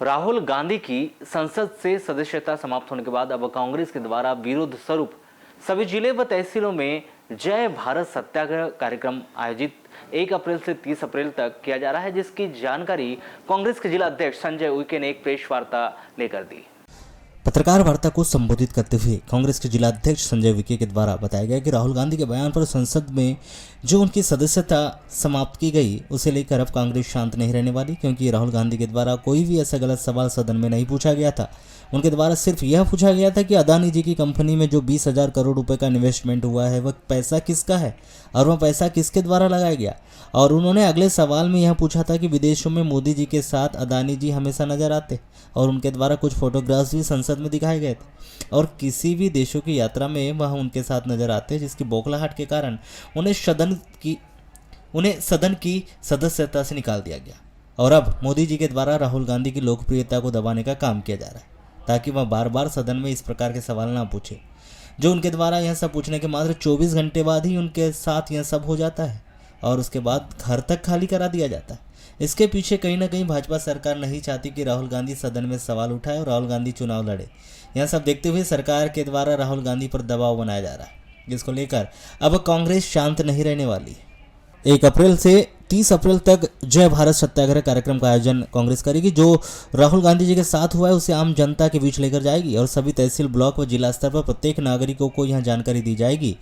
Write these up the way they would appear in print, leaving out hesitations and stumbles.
राहुल गांधी की संसद से सदस्यता समाप्त होने के बाद अब कांग्रेस के द्वारा विरोध स्वरूप सभी जिले व तहसीलों में जय भारत सत्याग्रह कार्यक्रम आयोजित 1 अप्रैल से 30 अप्रैल तक किया जा रहा है, जिसकी जानकारी कांग्रेस के जिला अध्यक्ष संजय उइके ने एक प्रेस वार्ता लेकर दी। पत्रकार वार्ता को संबोधित करते हुए कांग्रेस के जिला अध्यक्ष संजय उइके के द्वारा बताया गया कि राहुल गांधी के बयान पर संसद में जो उनकी सदस्यता समाप्त की गई, उसे लेकर अब कांग्रेस शांत नहीं रहने वाली, क्योंकि राहुल गांधी के द्वारा कोई भी ऐसा गलत सवाल सदन में नहीं पूछा गया था। उनके द्वारा सिर्फ यह पूछा गया था कि अदानी जी की कंपनी में जो 20,000 करोड़ रुपए का इन्वेस्टमेंट हुआ है, वह पैसा किसका है और वह पैसा किसके द्वारा लगाया गया। और उन्होंने अगले सवाल में यह पूछा था कि विदेशों में मोदी जी के साथ अदानी जी हमेशा नजर आते और उनके द्वारा कुछ फोटोग्राफ्स भी संसद में दिखाए गए थे और किसी भी देशों की यात्रा में वह उनके साथ नजर आते, जिसकी बौखलाहट के कारण उन्हें सदन की सदस्यता से निकाल दिया गया। और अब मोदी जी के द्वारा राहुल गांधी की लोकप्रियता को दबाने का काम किया जा रहा है, ताकि वह बार बार सदन में इस प्रकार के सवाल ना पूछे। जो उनके द्वारा यह सब पूछने के मात्र 24 घंटे बाद ही उनके साथ यह सब हो जाता है और उसके बाद घर तक खाली करा दिया जाता है। इसके पीछे कहीं ना कहीं भाजपा सरकार नहीं चाहती कि राहुल गांधी सदन में सवाल उठाए और राहुल गांधी चुनाव लड़े। यह सब देखते हुए सरकार के द्वारा राहुल गांधी पर दबाव बनाया जा रहा है, जिसको लेकर अब कांग्रेस शांत नहीं रहने वाली है। 1 अप्रैल से 30 अप्रैल तक जय भारत सत्याग्रह कार्यक्रम का आयोजन कांग्रेस करेगी। जो राहुल गांधी जी के साथ हुआ है उसे आम जनता के बीच लेकर जाएगी और सभी तहसील, ब्लॉक व जिला स्तर पर प्रत्येक नागरिकों को यह जानकारी दी जाएगी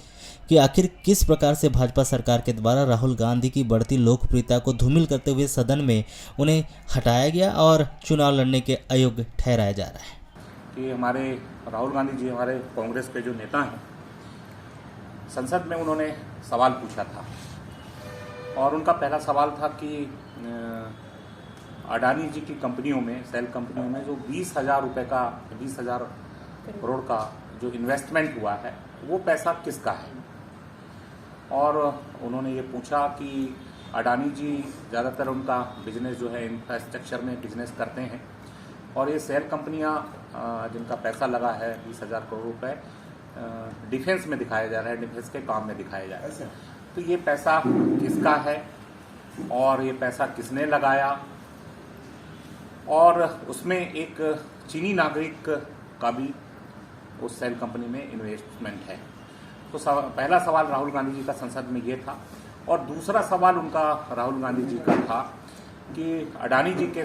कि आखिर किस प्रकार से भाजपा सरकार के द्वारा राहुल गांधी की बढ़ती लोकप्रियता को धूमिल करते हुए सदन में उन्हें हटाया गया और चुनाव लड़ने के अयोग्य ठहराया जा रहा है। कि हमारे राहुल गांधी जी, हमारे कांग्रेस के जो नेता हैं, संसद में उन्होंने सवाल पूछा था और उनका पहला सवाल था कि अडानी जी की कंपनियों में, सेल कंपनियों में जो 20,000 करोड़ का जो इन्वेस्टमेंट हुआ है, वो पैसा किसका है। और उन्होंने ये पूछा कि अडानी जी ज़्यादातर उनका बिजनेस जो है इंफ्रास्ट्रक्चर में बिजनेस करते हैं और ये सेल कंपनियां जिनका पैसा लगा है 20,000 करोड़ रुपए डिफेंस में दिखाया जा रहा है, डिफेंस के काम में दिखाया जा रहा है। तो ये पैसा किसका है और ये पैसा किसने लगाया। और उसमें एक चीनी नागरिक का भी उस सेल कंपनी में इन्वेस्टमेंट है। तो पहला सवाल राहुल गांधी जी का संसद में ये था। और दूसरा सवाल उनका राहुल गांधी जी का था कि अडानी जी के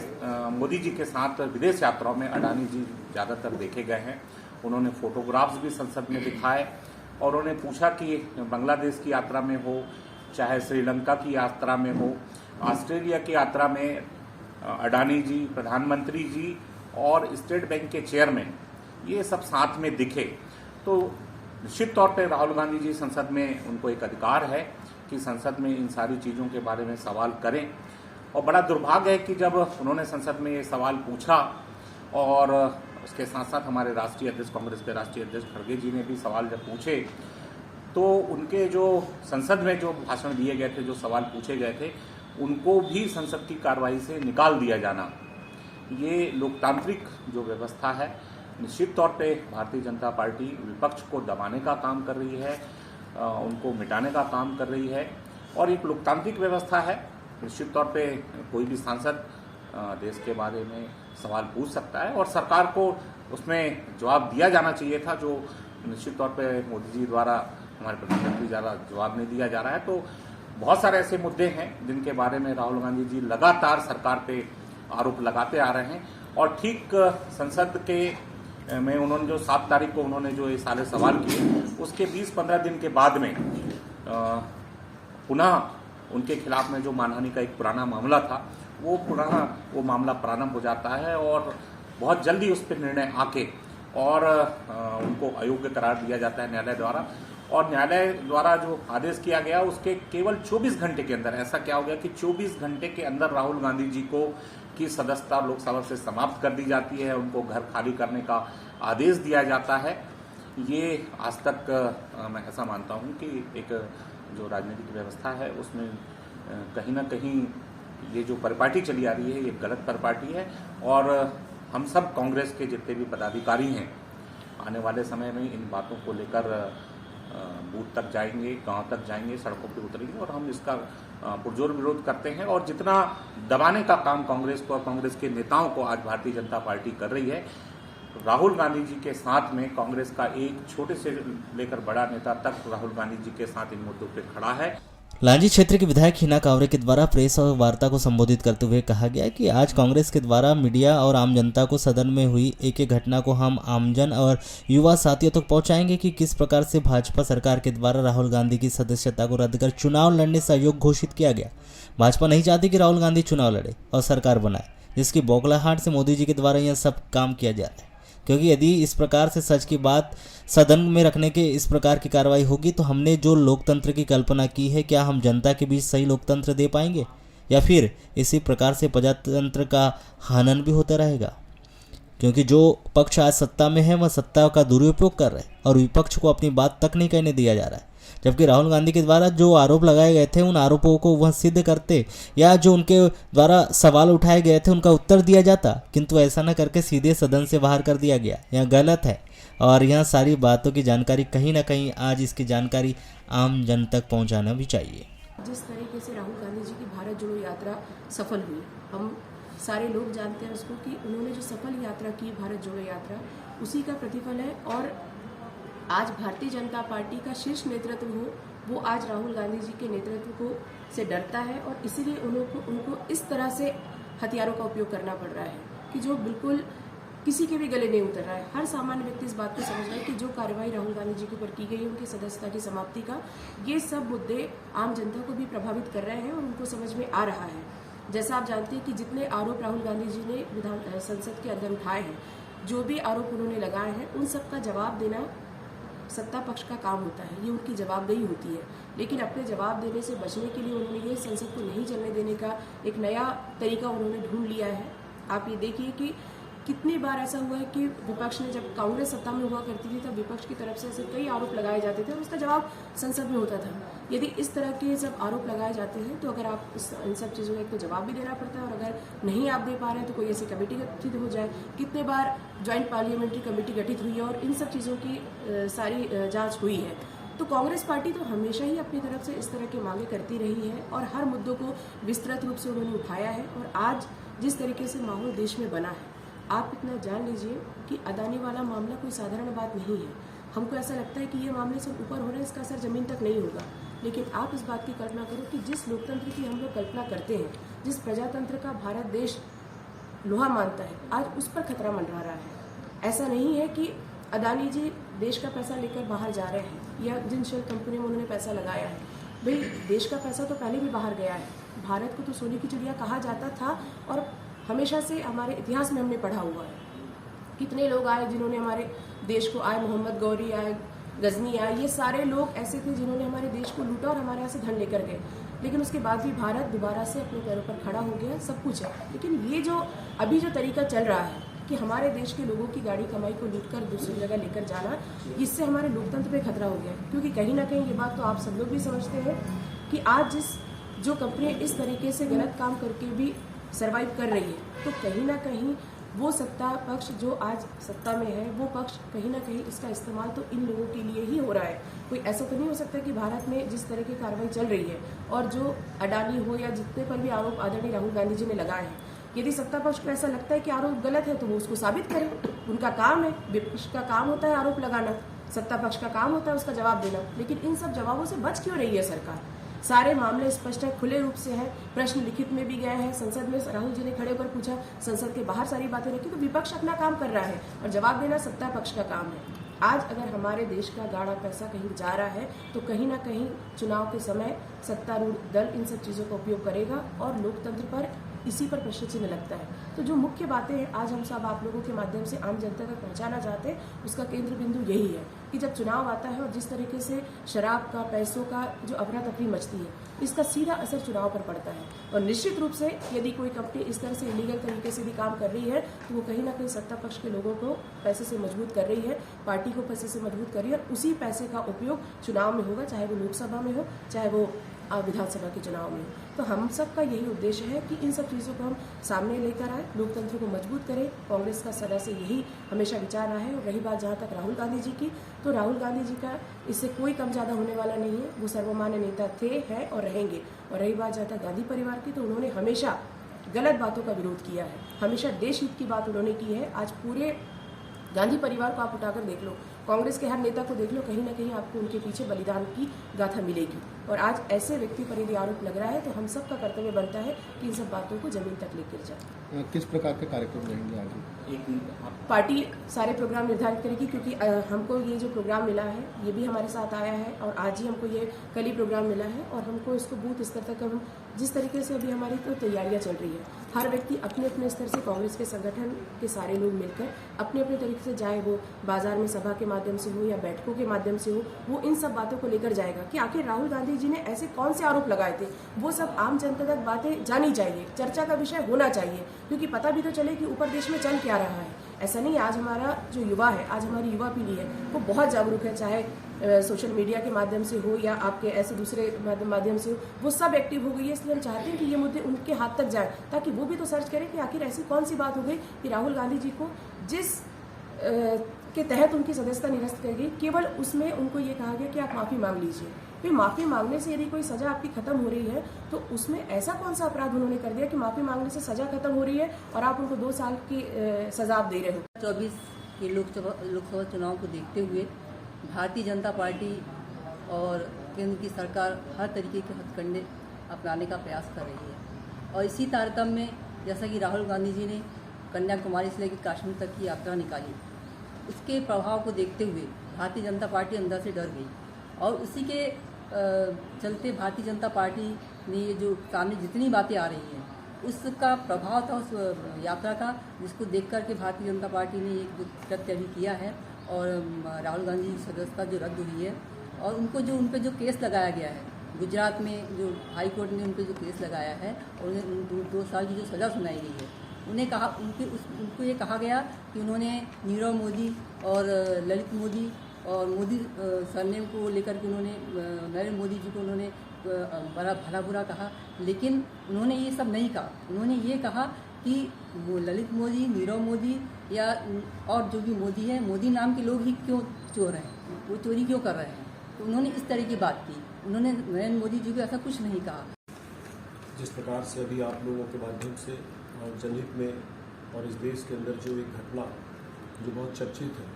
मोदी जी के साथ विदेश यात्राओं में अडानी जी ज़्यादातर देखे गए हैं। उन्होंने फोटोग्राफ्स भी संसद में दिखाए और उन्होंने पूछा कि बांग्लादेश की यात्रा में हो, चाहे श्रीलंका की यात्रा में हो, ऑस्ट्रेलिया की यात्रा में अडानी जी, प्रधानमंत्री जी और स्टेट बैंक के चेयरमैन ये सब साथ में दिखे। तो निश्चित तौर पे राहुल गांधी जी संसद में, उनको एक अधिकार है कि संसद में इन सारी चीज़ों के बारे में सवाल करें। और बड़ा दुर्भाग्य है कि जब उन्होंने संसद में ये सवाल पूछा और उसके साथ साथ हमारे राष्ट्रीय अध्यक्ष, कांग्रेस के राष्ट्रीय अध्यक्ष खड़गे जी ने भी सवाल जब पूछे, तो उनके जो संसद में जो भाषण दिए गए थे, जो सवाल पूछे गए थे, उनको भी संसद की कार्रवाई से निकाल दिया जाना, ये लोकतांत्रिक जो व्यवस्था है, निश्चित तौर पे भारतीय जनता पार्टी विपक्ष को दबाने का काम कर रही है, उनको मिटाने का काम कर रही है। और एक लोकतांत्रिक व्यवस्था है, निश्चित तौर पे कोई भी सांसद देश के बारे में सवाल पूछ सकता है और सरकार को उसमें जवाब दिया जाना चाहिए था, जो निश्चित तौर पे मोदी जी द्वारा, हमारे प्रधानमंत्री द्वारा जवाब नहीं दिया जा रहा है। तो बहुत सारे ऐसे मुद्दे हैं जिनके बारे में राहुल गांधी जी लगातार सरकार पे आरोप लगाते आ रहे हैं। और ठीक संसद के में उन्होंने जो 7 तारीख को उन्होंने जो ये सारे सवाल किए, उसके 20-15 दिन के बाद में पुनः उनके खिलाफ में जो मानहानि का एक पुराना मामला था, वो मामला प्रारंभ हो जाता है और बहुत जल्दी उस पर निर्णय आके और उनको अयोग्य करार दिया जाता है न्यायालय द्वारा। और न्यायालय द्वारा जो आदेश किया गया, उसके केवल 24 घंटे के अंदर ऐसा क्या हो गया कि 24 घंटे के अंदर राहुल गांधी जी को की सदस्यता लोकसभा से समाप्त कर दी जाती है, उनको घर खाली करने का आदेश दिया जाता है। ये आज तक मैं ऐसा मानता हूँ कि एक जो राजनीतिक व्यवस्था है उसमें कहीं ना कहीं ये जो परिपाटी चली आ रही है, ये गलत परिपाटी है। और हम सब कांग्रेस के जितने भी पदाधिकारी हैं, आने वाले समय में इन बातों को लेकर बूथ तक जाएंगे, गांव तक जाएंगे, सड़कों पर उतरेंगे और हम इसका पुरजोर विरोध करते हैं। और जितना दबाने का काम कांग्रेस को और कांग्रेस के नेताओं को आज भारतीय जनता पार्टी कर रही है, राहुल गांधी जी के साथ में कांग्रेस का एक छोटे से लेकर बड़ा नेता तक राहुल गांधी जी के साथ इन मुद्दों पे खड़ा है। लांजी क्षेत्र के विधायक हिना कांवरे के द्वारा प्रेस और वार्ता को संबोधित करते हुए कहा गया कि आज कांग्रेस के द्वारा मीडिया और आम जनता को सदन में हुई एक एक घटना को हम आमजन और युवा साथियों तक पहुंचाएंगे कि किस प्रकार से भाजपा सरकार के द्वारा राहुल गांधी की सदस्यता को रद्द कर चुनाव लड़ने से अयोग्य घोषित किया गया। भाजपा नहीं चाहती कि राहुल गांधी चुनाव लड़े और सरकार बनाए, जिसकी बौखलाहट से मोदी जी के द्वारा यह सब काम किया जा रहा है। क्योंकि यदि इस प्रकार से सच की बात सदन में रखने के इस प्रकार की कार्रवाई होगी तो हमने जो लोकतंत्र की कल्पना की है, क्या हम जनता के बीच सही लोकतंत्र दे पाएंगे, या फिर इसी प्रकार से प्रजातंत्र का हनन भी होता रहेगा। क्योंकि जो पक्ष आज सत्ता में है वह सत्ता का दुरुपयोग कर रहे हैं और विपक्ष को अपनी बात तक नहीं कहने दिया जा रहा है। जबकि राहुल गांधी के द्वारा जो आरोप लगाए गए थे उन आरोपों को वह सिद्ध करते या जो उनके द्वारा सवाल उठाए गए थे उनका उत्तर दिया जाता, किंतु ऐसा न करके सीधे सदन से बाहर कर दिया गया। यह गलत है और यह सारी बातों की जानकारी कहीं ना कहीं आज इसकी जानकारी आम जन तक पहुंचाना भी चाहिए। जिस तरीके से राहुल गांधी जी की भारत जोड़ो यात्रा सफल हुई, हम सारे लोग जानते हैं उसको कि उन्होंने जो सफल यात्रा की भारत जोड़ो यात्रा, उसी का प्रतिफल है। और आज भारतीय जनता पार्टी का शीर्ष नेतृत्व हो, वो आज राहुल गांधी जी के नेतृत्व को से डरता है और इसीलिए उनको इस तरह से हथियारों का उपयोग करना पड़ रहा है कि जो बिल्कुल किसी के भी गले नहीं उतर रहा है। हर सामान्य व्यक्ति इस बात को समझ रहा है कि जो कार्रवाई राहुल गांधी जी के ऊपर की गई है उनकी सदस्यता की समाप्ति का, ये सब मुद्दे आम जनता को भी प्रभावित कर रहे हैं और उनको समझ में आ रहा है। जैसा आप जानते हैं कि जितने आरोप राहुल गांधी जी ने विधान संसद के अंदर उठाए हैं, जो भी आरोप उन्होंने लगाए हैं, उन सब का जवाब देना सत्ता पक्ष का काम होता है, ये उनकी जवाबदेही होती है। लेकिन अपने जवाब देने से बचने के लिए उन्होंने ये संसद को नहीं चलने देने का एक नया तरीका उन्होंने ढूंढ लिया है। आप ये देखिए कि कितनी बार ऐसा हुआ है कि विपक्ष ने, जब कांग्रेस सत्ता में हुआ करती थी, तब विपक्ष की तरफ से ऐसे कई आरोप लगाए जाते थे और उसका जवाब संसद में होता था। यदि इस तरह के सब आरोप लगाए जाते हैं तो अगर आप इन सब चीज़ों का एक तो जवाब भी देना पड़ता है और अगर नहीं आप दे पा रहे हैं तो कोई ऐसी कमेटी गठित हो जाए। कितने बार ज्वाइंट पार्लियामेंट्री कमेटी गठित हुई है और इन सब चीज़ों की सारी जाँच हुई है। तो कांग्रेस पार्टी तो हमेशा ही अपनी तरफ से इस तरह की मांगे करती रही है और हर मुद्दों को विस्तृत रूप से उन्होंने उठाया है। और आज जिस तरीके से माहौल देश में बना है, आप इतना जान लीजिए कि अदानी वाला मामला कोई साधारण बात नहीं है। हमको ऐसा लगता है कि ये मामले सब ऊपर हो रहे हैं, इसका असर ज़मीन तक नहीं होगा। लेकिन आप इस बात की कल्पना करो कि जिस लोकतंत्र की हम लोग कल्पना करते हैं, जिस प्रजातंत्र का भारत देश लोहा मानता है, आज उस पर खतरा मंडरा रहा है। ऐसा नहीं है कि अदानी जी देश का पैसा लेकर बाहर जा रहे हैं या जिन शेल कंपनियों में उन्होंने पैसा लगाया है, भाई देश का पैसा तो पहले भी बाहर गया है। भारत को तो सोने की चिड़िया कहा जाता था और हमेशा से हमारे इतिहास में हमने पढ़ा हुआ है। कितने लोग आए जिन्होंने हमारे देश को आए, मोहम्मद गौरी आए, गजनी आए, ये सारे लोग ऐसे थे जिन्होंने हमारे देश को लूटा और हमारे यहाँ से धन लेकर गए। लेकिन उसके बाद भी भारत दोबारा से अपने पैरों पर खड़ा हो गया, सब कुछ है। लेकिन ये जो अभी जो तरीका चल रहा है कि हमारे देश के लोगों की गाड़ी कमाई को लूटकर दूसरी जगह लेकर जाना, इससे हमारे लोकतंत्र पे खतरा हो गया। क्योंकि कहीं ना कहीं ये बात तो आप सब लोग भी समझते हैं कि आज जो कंपनियाँ इस तरीके से गलत काम करके भी सर्वाइव कर रही है, तो कहीं ना कहीं वो सत्ता पक्ष जो आज सत्ता में है, वो पक्ष कहीं ना कहीं इसका इस्तेमाल तो इन लोगों के लिए ही हो रहा है। कोई ऐसा तो नहीं हो सकता कि भारत में जिस तरह की कार्रवाई चल रही है और जो अडानी हो या जितने पर भी आरोप आदरणीय राहुल गांधी जी ने लगाए हैं, यदि सत्ता पक्ष को ऐसा लगता है कि आरोप गलत है तो वो उसको साबित करें। उनका काम है, विपक्ष का काम होता है आरोप लगाना, सत्ता पक्ष का काम होता है उसका जवाब देना। लेकिन इन सब जवाबों से बच क्यों रही है सरकार? सारे मामले स्पष्ट है, खुले रूप से हैं, प्रश्न लिखित में भी गए हैं। संसद में राहुल जी ने खड़े होकर पूछा, संसद के बाहर सारी बातें रखी, तो विपक्ष अपना काम कर रहा है और जवाब देना सत्ता पक्ष का काम है। आज अगर हमारे देश का गाढ़ा पैसा कहीं जा रहा है तो कहीं ना कहीं चुनाव के समय सत्तारूढ़ दल इन सब चीज़ों का उपयोग करेगा और लोकतंत्र पर इसी पर प्रश्न चिन्ह लगता है। तो जो मुख्य बातें हैं आज हम सब आप लोगों के माध्यम से आम जनता तक पहुंचाना चाहते हैं, उसका केंद्र बिंदु यही है कि जब चुनाव आता है और जिस तरीके से शराब का, पैसों का जो अफरा तफरी मचती है, इसका सीधा असर चुनाव पर पड़ता है। और निश्चित रूप से यदि कोई कंपनी इस तरह से इलीगल तरीके से भी काम कर रही है तो वो कहीं ना कहीं सत्ता पक्ष के लोगों को पैसे से मजबूत कर रही है, पार्टी को पैसे से मजबूत कर रही है और उसी पैसे का उपयोग चुनाव में होगा, चाहे वो लोकसभा में हो, चाहे वो विधानसभा के चुनाव में। तो हम सब का यही उद्देश्य है कि इन सब चीज़ों को हम सामने लेकर आए, लोकतंत्र को मजबूत करें। कांग्रेस का सदा से यही हमेशा विचार रहा है। और रही बात जहाँ तक राहुल गांधी जी की, तो राहुल गांधी जी का इससे कोई कम ज़्यादा होने वाला नहीं है। वो सर्वमान्य नेता थे, हैं और रहेंगे। और रही बात जहाँ तक गांधी परिवार की, तो उन्होंने हमेशा गलत बातों का विरोध किया है, हमेशा देश हित की बात उन्होंने की है। आज पूरे गांधी परिवार को आप उठाकर देख लो, कांग्रेस के हर नेता को देख लो, कहीं ना कहीं आपको उनके पीछे बलिदान की गाथा मिलेगी। और आज ऐसे व्यक्ति पर यदि आरोप लग रहा है, तो हम सब का कर्तव्य बनता है कि इन सब बातों को जमीन तक लेकर जाए। किस प्रकार के कार्यक्रम रहेंगे आगे? एक मिनट आप पार्टी सारे प्रोग्राम निर्धारित करेगी, क्योंकि हमको ये जो प्रोग्राम मिला है ये भी हमारे साथ आया है और आज ही हमको ये कल ही प्रोग्राम मिला है। और हमको इसको बूथ स्तर तक हम जिस तरीके से अभी हमारी तो तैयारियां चल रही है, हर व्यक्ति अपने अपने स्तर से कांग्रेस के संगठन के सारे लोग मिलकर अपने अपने तरीके से, चाहे वो बाजार में सभा के माध्यम से हो या बैठकों के माध्यम से हो, वो इन सब बातों को लेकर जाएगा कि आखिर राहुल गांधी जी ने ऐसे कौन से आरोप लगाए थे। वो सब आम जनता तक बातें जानी चाहिए, चर्चा का विषय होना चाहिए, क्योंकि पता भी तो चले कि ऊपर देश में चल क्या रहा है। ऐसा नहीं, आज हमारा जो युवा है, आज हमारी युवा पीढ़ी है, वो बहुत जागरूक है, चाहे सोशल मीडिया के माध्यम से हो या आपके ऐसे दूसरे माध्यम से हो, वो सब एक्टिव हो गई है। इसलिए हम चाहते हैं कि ये मुद्दे उनके हाथ तक जाए, ताकि वो भी तो सर्च करें कि आखिर ऐसी कौन सी बात हो गई कि राहुल गांधी जी को जिस के तहत उनकी सदस्यता निरस्त कर गई, केवल उसमें उनको ये कहा गया कि आप माफ़ी मांग लीजिए। फिर माफ़ी मांगने से यदि कोई सज़ा आपकी खत्म हो रही है, तो उसमें ऐसा कौन सा अपराध उन्होंने कर दिया कि माफ़ी मांगने से सज़ा खत्म हो रही है और आप उनको 2 साल की सज़ा आप दे रहे हो। 24 के लोकसभा चुनाव को देखते हुए भारतीय जनता पार्टी और केंद्र की सरकार हर तरीके के हथकंडे अपनाने का प्रयास कर रही है। और इसी तारतम्य में जैसा कि राहुल गांधी जी ने कन्याकुमारी से लेकर कश्मीर तक की यात्रा निकाली, उसके प्रभाव को देखते हुए भारतीय जनता पार्टी अंदर से डर गई। और उसी के चलते भारतीय जनता पार्टी ने ये जो सामने जितनी बातें आ रही हैं, उसका प्रभाव था उस यात्रा का, जिसको देख कर के भारतीय जनता पार्टी ने एक कृत्य भी किया है। और राहुल गांधी की सदस्यता जो रद्द हुई है, और उन पे जो केस लगाया गया है, गुजरात में जो हाई कोर्ट ने उन पे जो केस लगाया है और उन्हें 2 साल की जो सज़ा सुनाई गई है, उनको ये कहा गया कि उन्होंने नीरव मोदी और ललित मोदी और मोदी सरनेम को लेकर के उन्होंने नरेंद्र मोदी जी को उन्होंने बड़ा भला बुरा कहा। लेकिन उन्होंने ये सब नहीं कहा। उन्होंने ये कहा कि वो ललित मोदी, नीरव मोदी या और जो भी मोदी है, मोदी नाम के लोग ही क्यों चोर हैं, वो चोरी क्यों कर रहे हैं। तो उन्होंने इस तरह की बात की। उन्होंने नरेंद्र मोदी जी को ऐसा कुछ नहीं कहा। जिस प्रकार से अभी आप लोगों के माध्यम से और जनहित में और इस देश के अंदर जो एक घटना जो बहुत चर्चित है,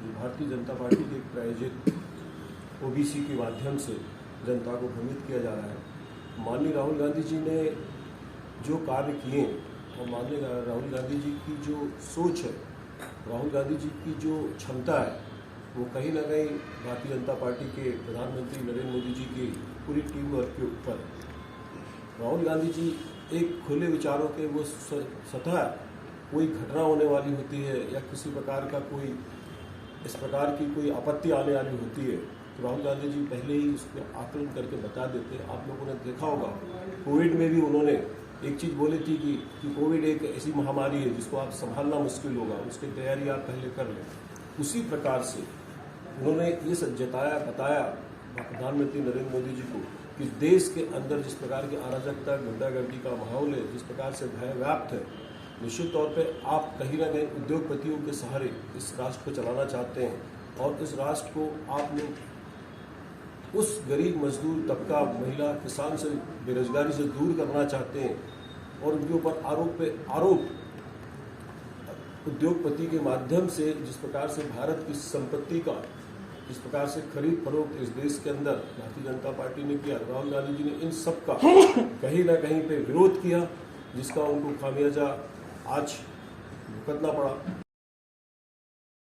जो भारतीय जनता पार्टी के प्रायोजित ओबीसी के माध्यम से जनता को भ्रमित किया जा रहा है। माननीय राहुल गांधी जी ने जो कार्य किए और माननीय राहुल गांधी जी की जो सोच है, राहुल गांधी जी की जो क्षमता है, वो कहीं ना कहीं भारतीय जनता पार्टी के प्रधानमंत्री नरेंद्र मोदी जी की पूरी टीम वर्क के ऊपर। राहुल गांधी जी एक खुले विचारों के वो सतह कोई घटना होने वाली होती है या किसी प्रकार का कोई इस प्रकार की कोई आपत्ति आने वाली होती है, तो राहुल गांधी जी पहले ही उसको आकलन करके बता देते हैं। आप लोगों ने देखा होगा, कोविड में भी उन्होंने एक चीज़ बोली थी कि कोविड एक ऐसी महामारी है जिसको आप संभालना मुश्किल होगा, उसकी तैयारी आप पहले कर लें। उसी प्रकार से उन्होंने ये बताया प्रधानमंत्री नरेंद्र मोदी जी को कि देश के अंदर जिस प्रकार की अराजकता, गुंडागर्दी का माहौल है, जिस प्रकार से भय व्याप्त है, निश्चित तौर पे आप कहीं ना कहीं उद्योगपतियों के सहारे इस राष्ट्र को चलाना चाहते हैं और इस राष्ट्र को आप लोग उस गरीब मजदूर तबका, महिला, किसान से बेरोजगारी से दूर करना चाहते हैं और उनके ऊपर आरोप उद्योगपति के माध्यम से जिस प्रकार से भारत की संपत्ति का जिस प्रकार से खरीद फरोख्त इस देश के अंदर भारतीय जनता पार्टी ने किया, राहुल गांधी जी ने इन सब का कहीं ना कहीं पे विरोध किया, जिसका उनको खामियाजा आज भुगतना पड़ा।